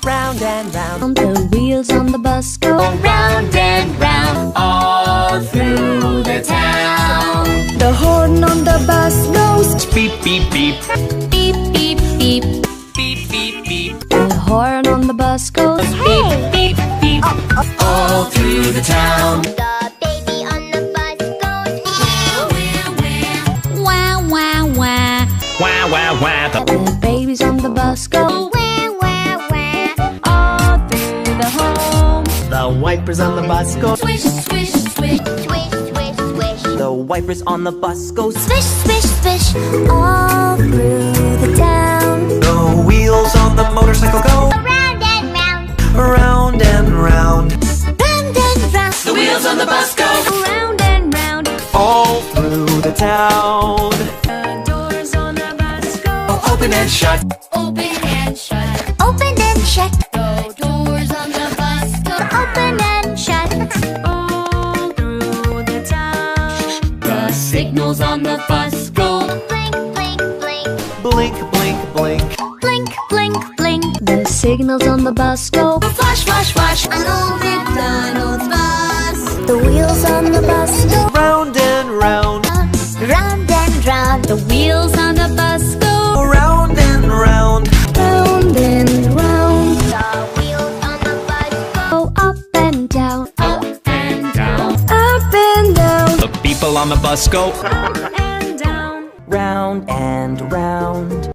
round and round. The wheels on the bus go Round and round, all through the town. The horn on the bus goes Beep, beep, beep. beep, beep, beep. Beep, beep, beep. The horn on the bus goes Beep, beep, beep. All through the town. The baby on the bus goes wah, wah, wah. Wah, wah, wah. The babies on the bus go wah, wah, wah. all through the home. The wipers on the bus go Swish, swish, swish. Swish, swish, swish. The wipers on the bus go Swish, swish, swish. All through the town. The wheels on the motorcycle go Round and round. round and round. Round and round. The wheels on the bus go Round and round. all through the town. The doors on the bus go Open and shut. open and shut. Open and shut. The doors on the bus go Open and shut. all through the town. The signals on the bus go Blink, blink, blink. Blink, blink, blink. Blink, blink, blink. The signals on the bus go Flash, flash, flash. an old McDonald's bus. The wheels on the bus go Round and round. round and round. The wheels on the bus go Round and round. round and round. The wheels on the bus Go up and down, Up and down. up and down, The people on the bus go up and down. round and round.